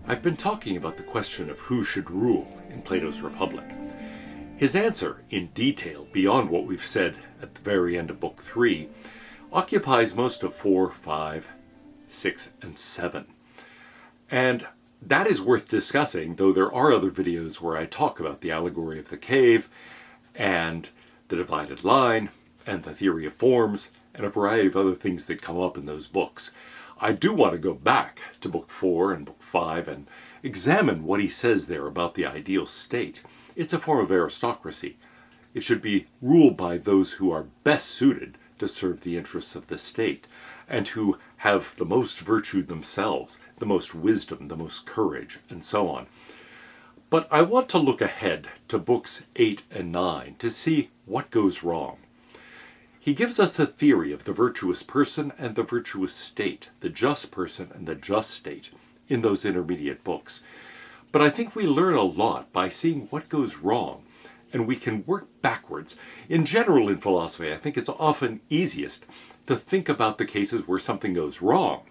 I've been talking about the question of who should rule in Plato's Republic. His answer, in detail beyond what we've said at the very end of Book 3, occupies most of 4, 5, 6, and 7. And that is worth discussing, though there are other videos where I talk about the allegory of the cave, and the divided line, and the theory of forms, and a variety of other things that come up in those books. I do want to go back to Book 4 and Book 5 and examine what he says there about the ideal state. It's a form of aristocracy. It should be ruled by those who are best suited to serve the interests of the state, and who have the most virtue themselves, the most wisdom, the most courage, and so on. But I want to look ahead to Books 8 and 9 to see what goes wrong. He gives us a theory of the virtuous person and the virtuous state, the just person and the just state, in those intermediate books. But I think we learn a lot by seeing what goes wrong, and we can work backwards. In general, in philosophy, I think it's often easiest to think about the cases where something goes wrong,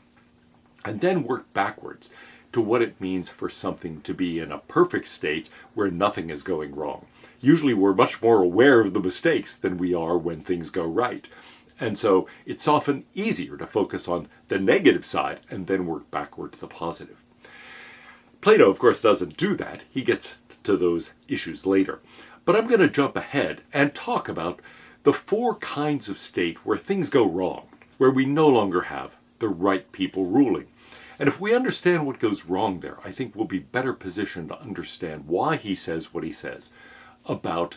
and then work backwards to what it means for something to be in a perfect state where nothing is going wrong. Usually we're much more aware of the mistakes than we are when things go right. And so it's often easier to focus on the negative side and then work backward to the positive. Plato, of course, doesn't do that. He gets to those issues later. But I'm going to jump ahead and talk about the 4 kinds of state where things go wrong, where we no longer have the right people ruling. And if we understand what goes wrong there, I think we'll be better positioned to understand why he says what he says about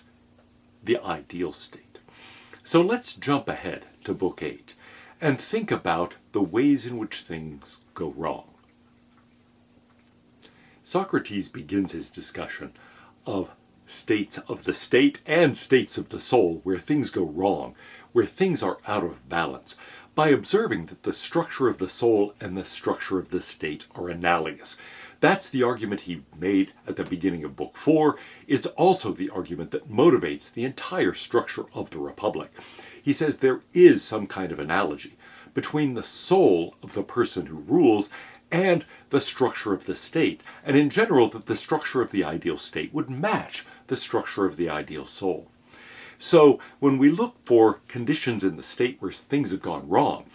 the ideal state. So let's jump ahead to Book 8 and think about the ways in which things go wrong. Socrates begins his discussion of states of the state and states of the soul where things go wrong, where things are out of balance, by observing that the structure of the soul and the structure of the state are analogous. That's the argument he made at the beginning of Book 4. It's also the argument that motivates the entire structure of the Republic. He says there is some kind of analogy between the soul of the person who rules and the structure of the state, and in general that the structure of the ideal state would match the structure of the ideal soul. So when we look for conditions in the state where things have gone wrong,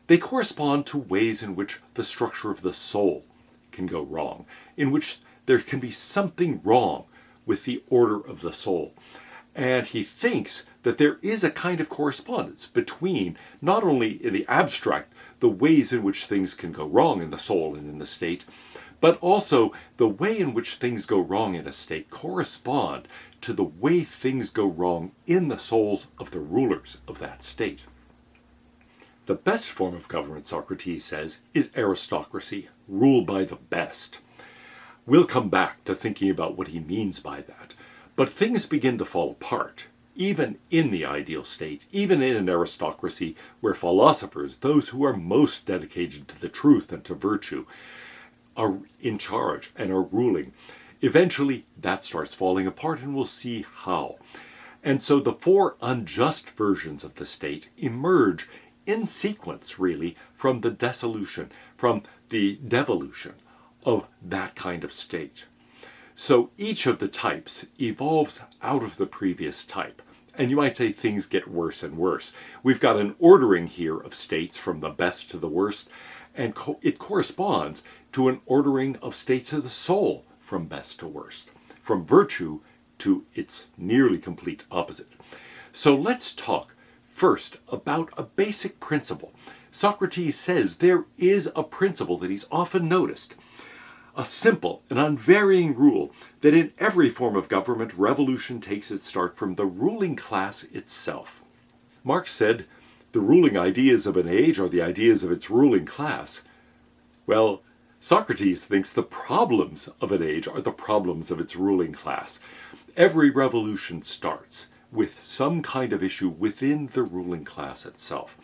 they correspond to ways in which the structure of the soul can go wrong, in which there can be something wrong with the order of the soul. And he thinks that there is a kind of correspondence between, not only in the abstract, the ways in which things can go wrong in the soul and in the state, but also the way in which things go wrong in a state correspond to the way things go wrong in the souls of the rulers of that state. The best form of government, Socrates says, is aristocracy, rule by the best. We'll come back to thinking about what he means by that. But things begin to fall apart, even in the ideal state, even in an aristocracy where philosophers, those who are most dedicated to the truth and to virtue, are in charge and are ruling. Eventually, that starts falling apart, and we'll see how. And so the 4 unjust versions of the state emerge in sequence, really, from the dissolution, from the devolution of that kind of state. So each of the types evolves out of the previous type. And you might say things get worse and worse. We've got an ordering here of states from the best to the worst, and it corresponds to an ordering of states of the soul from best to worst, from virtue to its nearly complete opposite. So let's talk first about a basic principle. Socrates says there is a principle that he's often noticed, a simple and unvarying rule that in every form of government, revolution takes its start from the ruling class itself. Marx said, the ruling ideas of an age are the ideas of its ruling class. Well, Socrates thinks the problems of an age are the problems of its ruling class. Every revolution starts with some kind of issue within the ruling class itself.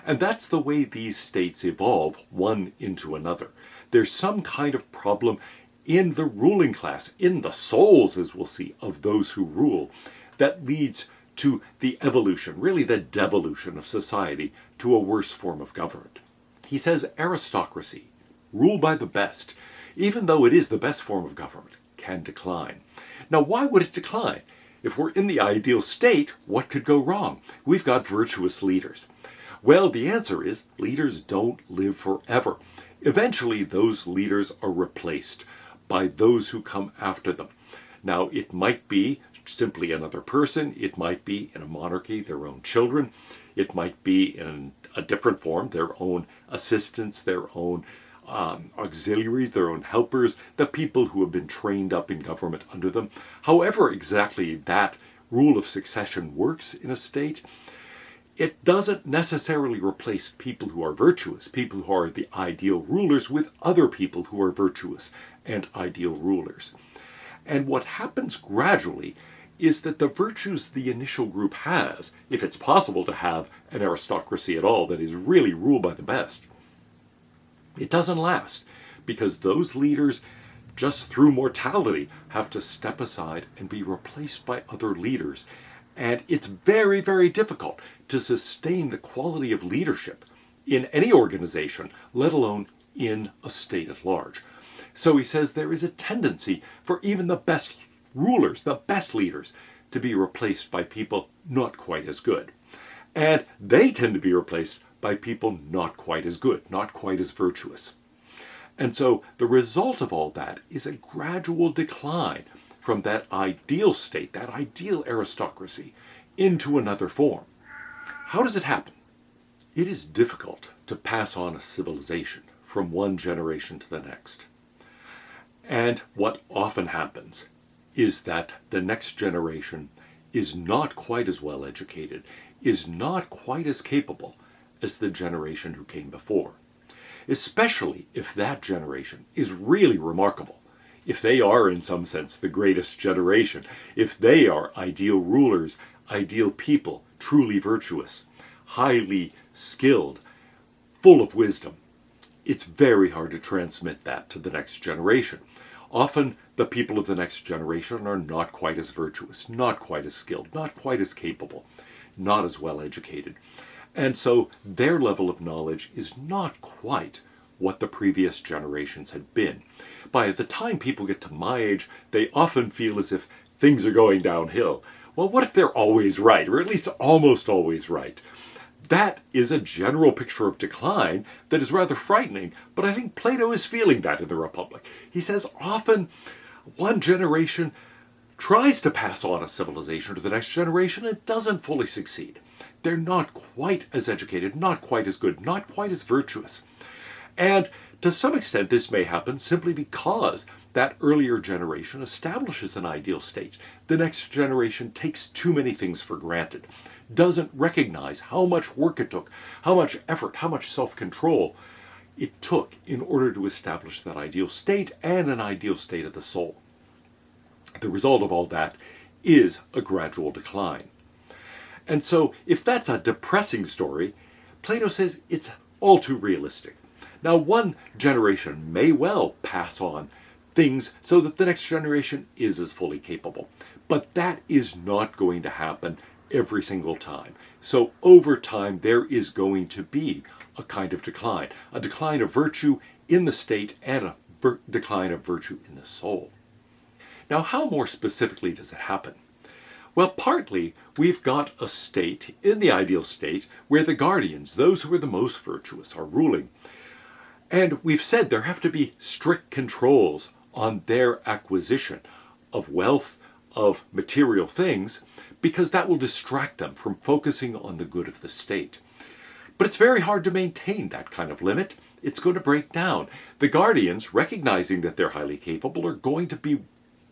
And that's the way these states evolve one into another. There's some kind of problem in the ruling class, in the souls, as we'll see, of those who rule, that leads to the evolution, really the devolution of society, to a worse form of government. He says aristocracy, rule by the best, even though it is the best form of government, can decline. Now, why would it decline? If we're in the ideal state, what could go wrong? We've got virtuous leaders. Well, the answer is leaders don't live forever. Eventually, those leaders are replaced by those who come after them. Now, it might be simply another person. It might be in a monarchy, their own children. It might be in a different form, their own assistants, their own auxiliaries, their own helpers, the people who have been trained up in government under them. However exactly that rule of succession works in a state, it doesn't necessarily replace people who are virtuous, people who are the ideal rulers, with other people who are virtuous and ideal rulers. And what happens gradually is that the virtues the initial group has, if it's possible to have an aristocracy at all that is really ruled by the best, it doesn't last, because those leaders, just through mortality, have to step aside and be replaced by other leaders. And it's very, very difficult to sustain the quality of leadership in any organization, let alone in a state at large. So he says there is a tendency for even the best rulers, the best leaders, to be replaced by people not quite as good. And they tend to be replaced by people not quite as good, not quite as virtuous. And so the result of all that is a gradual decline from that ideal state, that ideal aristocracy, into another form. How does it happen? It is difficult to pass on a civilization from one generation to the next. And what often happens is that the next generation is not quite as well educated, is not quite as capable as the generation who came before. Especially if that generation is really remarkable. If they are, in some sense, the greatest generation. If they are ideal rulers, ideal people, truly virtuous, highly skilled, full of wisdom. It's very hard to transmit that to the next generation. Often the people of the next generation are not quite as virtuous, not quite as skilled, not quite as capable, not as well educated. And so their level of knowledge is not quite what the previous generations had been. By the time people get to my age, they often feel as if things are going downhill. Well, what if they're always right, or at least almost always right? That is a general picture of decline that is rather frightening, but I think Plato is feeling that in the Republic. He says often one generation tries to pass on a civilization to the next generation and doesn't fully succeed. They're not quite as educated, not quite as good, not quite as virtuous. And to some extent this may happen simply because that earlier generation establishes an ideal state. The next generation takes too many things for granted, doesn't recognize how much work it took, how much effort, how much self-control it took in order to establish that ideal state and an ideal state of the soul. The result of all that is a gradual decline. And so if that's a depressing story, Plato says it's all too realistic. Now, one generation may well pass on things so that the next generation is as fully capable, but that is not going to happen every single time. So over time, there is going to be a kind of decline, a decline of virtue in the state and a decline of virtue in the soul. Now, how more specifically does it happen? Well, partly we've got a state, in the ideal state, where the guardians, those who are the most virtuous, are ruling. And we've said there have to be strict controls on their acquisition of wealth, of material things, because that will distract them from focusing on the good of the state. But it's very hard to maintain that kind of limit. It's going to break down. The guardians, recognizing that they're highly capable, are going to be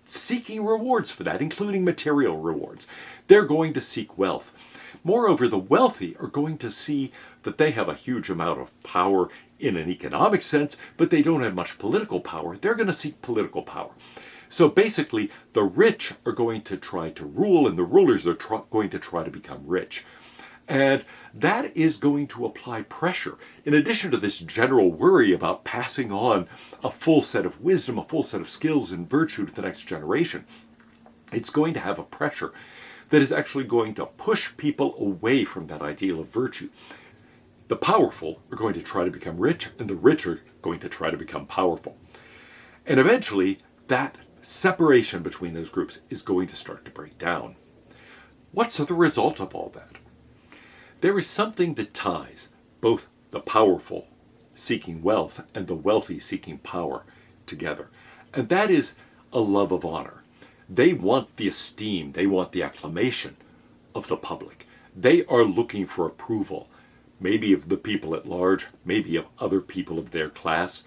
seeking rewards for that, including material rewards. They're going to seek wealth. Moreover, the wealthy are going to see that they have a huge amount of power in an economic sense, but they don't have much political power. They're going to seek political power. So basically, the rich are going to try to rule, and the rulers are going to try to become rich. And that is going to apply pressure. In addition to this general worry about passing on a full set of wisdom, a full set of skills and virtue to the next generation, it's going to have a pressure that is actually going to push people away from that ideal of virtue. The powerful are going to try to become rich, and the rich are going to try to become powerful. And eventually, that separation between those groups is going to start to break down. What's the result of all that? There is something that ties both the powerful seeking wealth and the wealthy seeking power together. And that is a love of honor. They want the esteem, they want the acclamation of the public. They are looking for approval, maybe of the people at large, maybe of other people of their class.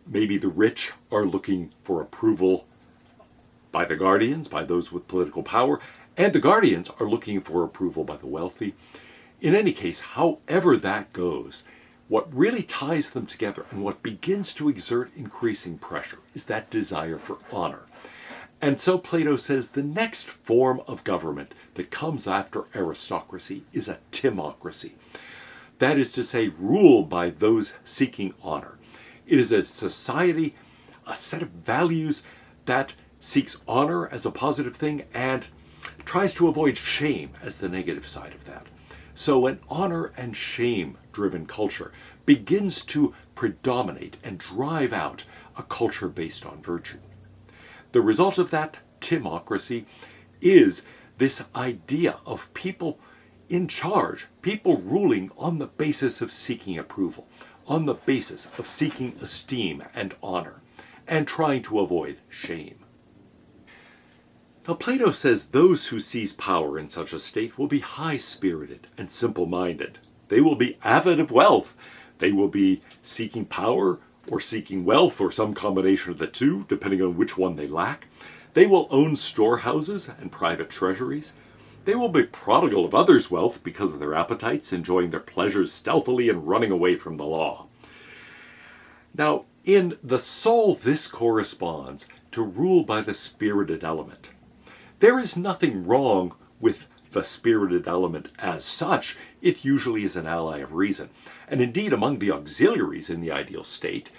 Maybe the rich are looking for approval by the guardians, by those with political power, and the guardians are looking for approval by the wealthy. In any case, however that goes, what really ties them together and what begins to exert increasing pressure is that desire for honor. And so Plato says the next form of government that comes after aristocracy is a timocracy. That is to say, ruled by those seeking honor. It is a society, a set of values that seeks honor as a positive thing and tries to avoid shame as the negative side of that. So an honor and shame-driven culture begins to predominate and drive out a culture based on virtue. The result of that timocracy is this idea of people in charge, people ruling on the basis of seeking approval, on the basis of seeking esteem and honor, and trying to avoid shame. Now, Plato says those who seize power in such a state will be high-spirited and simple-minded. They will be avid of wealth. They will be seeking power or seeking wealth or some combination of the two, depending on which one they lack. They will own storehouses and private treasuries. They will be prodigal of others' wealth because of their appetites, enjoying their pleasures stealthily and running away from the law. Now, in the soul, this corresponds to rule by the spirited element. There is nothing wrong with the spirited element as such. It usually is an ally of reason. And indeed, among the auxiliaries in the ideal state,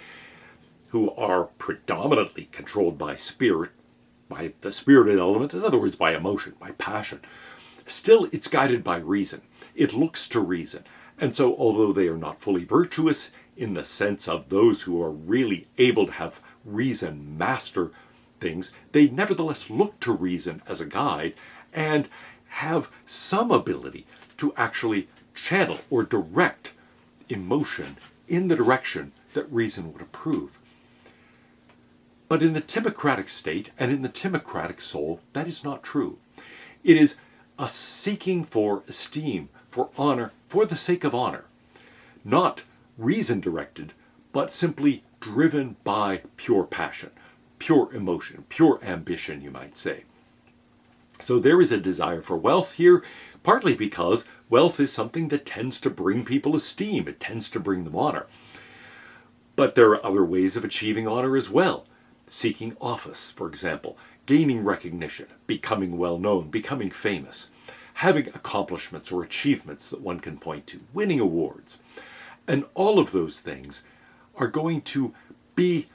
who are predominantly controlled by spirit, by the spirited element, in other words, by emotion, by passion, still it's guided by reason. It looks to reason. And so, although they are not fully virtuous in the sense of those who are really able to have reason master things, they nevertheless look to reason as a guide and have some ability to actually channel or direct emotion in the direction that reason would approve. But in the timocratic state and in the timocratic soul, that is not true. It is a seeking for esteem, for honor, for the sake of honor. Not reason-directed, but simply driven by pure passion, pure emotion, pure ambition, you might say. So there is a desire for wealth here, partly because wealth is something that tends to bring people esteem. It tends to bring them honor. But there are other ways of achieving honor as well. Seeking office, for example, gaining recognition, becoming well-known, becoming famous, having accomplishments or achievements that one can point to, winning awards. And all of those things are going to be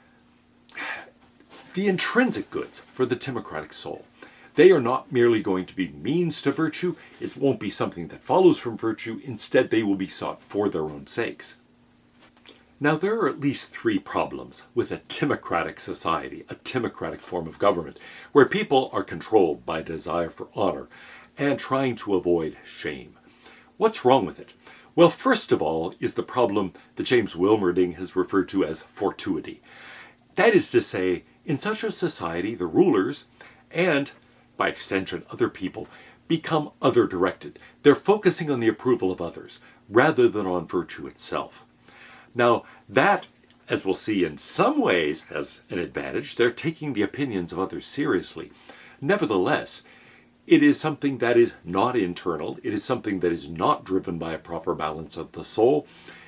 the intrinsic goods for the timocratic soul. They are not merely going to be means to virtue. It won't be something that follows from virtue. Instead, they will be sought for their own sakes. Now, there are at least three problems with a timocratic society, a timocratic form of government, where people are controlled by a desire for honor and trying to avoid shame. What's wrong with it? Well, first of all is the problem that James Wilmerding has referred to as fortuity. That is to say, in such a society, the rulers and, by extension, other people become other-directed. They're focusing on the approval of others rather than on virtue itself. Now, that, as we'll see in some ways, has an advantage. They're taking the opinions of others seriously. Nevertheless, it is something that is not internal. It is something that is not driven by a proper balance of the soul.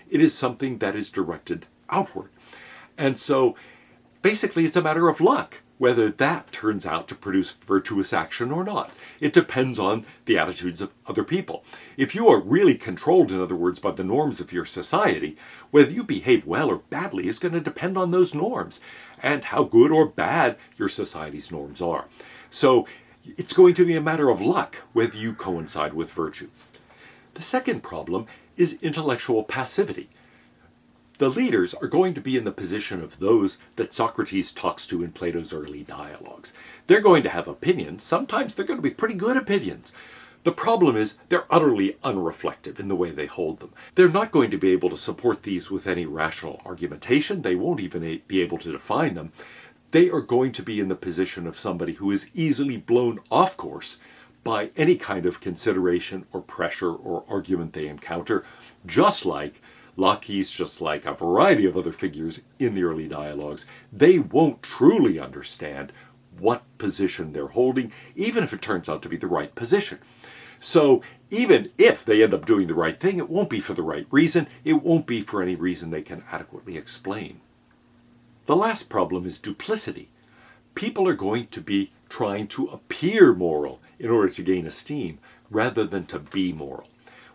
It is something that is directed outward. And so, basically, it's a matter of luck whether that turns out to produce virtuous action or not. It depends on the attitudes of other people. If you are really controlled, in other words, by the norms of your society, whether you behave well or badly is going to depend on those norms and how good or bad your society's norms are. So it's going to be a matter of luck whether you coincide with virtue. The second problem is intellectual passivity. The leaders are going to be in the position of those that Socrates talks to in Plato's early dialogues. They're going to have opinions. Sometimes they're going to be pretty good opinions. The problem is they're utterly unreflective in the way they hold them. They're not going to be able to support these with any rational argumentation. They won't even be able to define them. They are going to be in the position of somebody who is easily blown off course by any kind of consideration or pressure or argument they encounter, just like Laches, just like a variety of other figures in the early dialogues. They won't truly understand what position they're holding, even if it turns out to be the right position. So even if they end up doing the right thing, it won't be for the right reason. It won't be for any reason they can adequately explain. The last problem is duplicity. People are going to be trying to appear moral in order to gain esteem rather than to be moral.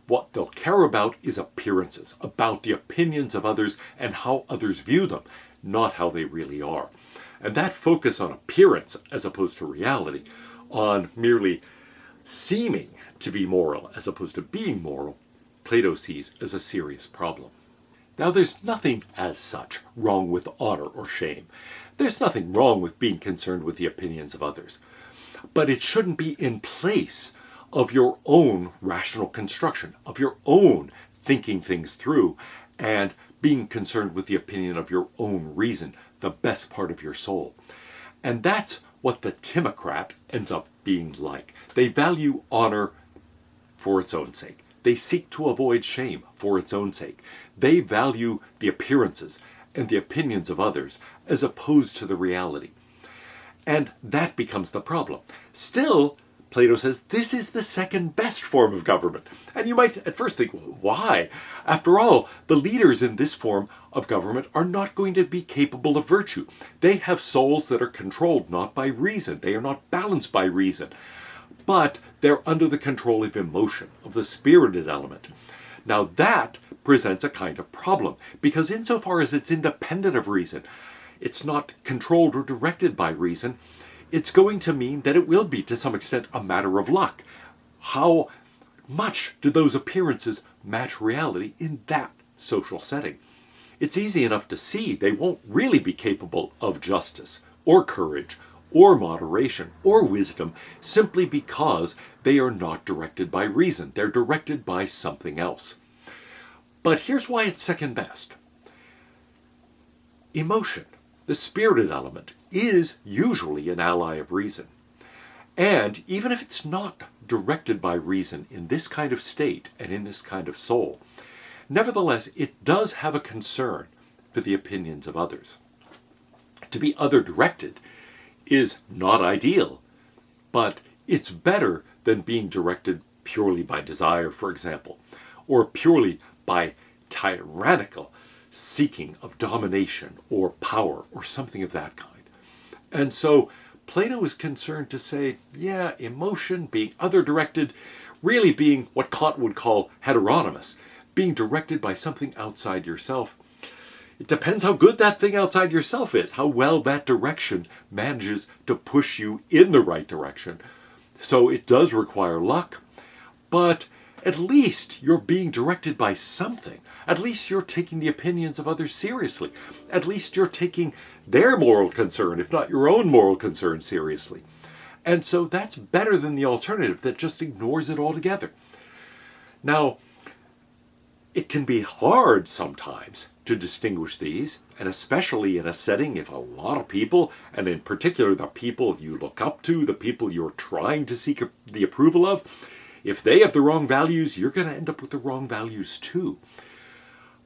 What they'll care about is appearances, about the opinions of others and how others view them, not how they really are. And that focus on appearance as opposed to reality, on merely seeming to be moral as opposed to being moral, Plato sees as a serious problem. Now, there's nothing as such wrong with honor or shame. There's nothing wrong with being concerned with the opinions of others. But it shouldn't be in place of your own rational construction, of your own thinking things through, and being concerned with the opinion of your own reason, the best part of your soul. And that's what the Timocrat ends up being like. They value honor for its own sake. They seek to avoid shame for its own sake. They value the appearances and the opinions of others as opposed to the reality. And that becomes the problem. Still, Plato says this is the second best form of government. And you might at first think, well, why? After all, the leaders in this form of government are not going to be capable of virtue. They have souls that are controlled not by reason. They are not balanced by reason. But they're under the control of emotion, of the spirited element. Now that presents a kind of problem, because insofar as it's independent of reason, it's not controlled or directed by reason, it's going to mean that it will be, to some extent, a matter of luck. How much do those appearances match reality in that social setting? It's easy enough to see they won't really be capable of justice, or courage, or moderation, or wisdom, simply because they are not directed by reason. They're directed by something else. But here's why it's second best. Emotion, the spirited element, is usually an ally of reason. And even if it's not directed by reason in this kind of state and in this kind of soul, nevertheless, it does have a concern for the opinions of others. To be other-directed is not ideal, but it's better than being directed purely by desire, for example, or purely by tyrannical seeking of domination or power or something of that kind. And so Plato is concerned to say, yeah, emotion, being other-directed, really being what Kant would call heteronymous, being directed by something outside yourself. It depends how good that thing outside yourself is, how well that direction manages to push you in the right direction. So it does require luck, but at least you're being directed by something. At least you're taking the opinions of others seriously. At least you're taking their moral concern, if not your own moral concern, seriously. And so that's better than the alternative that just ignores it altogether. Now, it can be hard sometimes to distinguish these, and especially in a setting if a lot of people, and in particular the people you look up to, the people you're trying to seek the approval of, if they have the wrong values, you're going to end up with the wrong values too.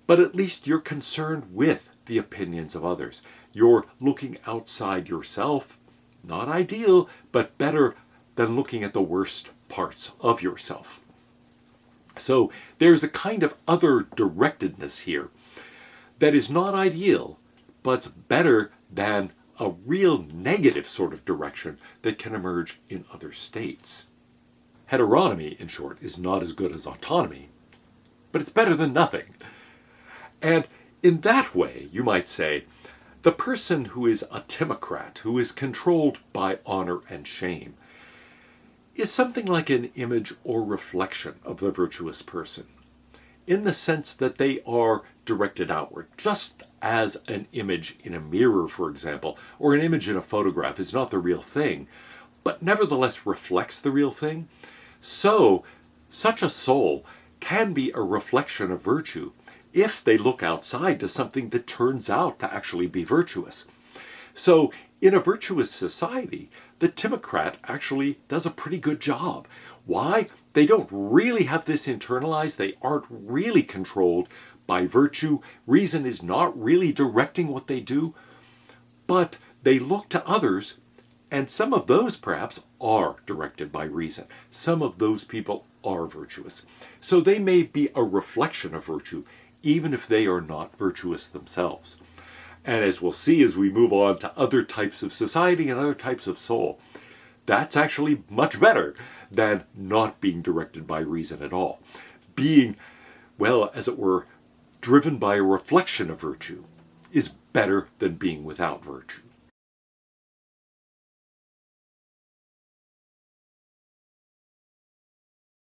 But at least you're concerned with the opinions of others. You're looking outside yourself. Not ideal, but better than looking at the worst parts of yourself. So there's a kind of other-directedness here that is not ideal, but it's better than a real negative sort of direction that can emerge in other states. Heteronomy, in short, is not as good as autonomy, but it's better than nothing. And in that way, you might say, the person who is a Timocrat, who is controlled by honor and shame, is something like an image or reflection of the virtuous person. in the sense that they are directed outward, just as an image in a mirror, for example, or an image in a photograph is not the real thing, but nevertheless reflects the real thing. So, such a soul can be a reflection of virtue if they look outside to something that turns out to actually be virtuous. So, in a virtuous society, the Timocrat actually does a pretty good job. Why? They don't really have this internalized. They aren't really controlled by virtue. Reason is not really directing what they do, but they look to others, and some of those perhaps are directed by reason. Some of those people are virtuous. So they may be a reflection of virtue, even if they are not virtuous themselves. And as we'll see as we move on to other types of society and other types of soul, that's actually much better than not being directed by reason at all. Being, well, as it were, driven by a reflection of virtue is better than being without virtue.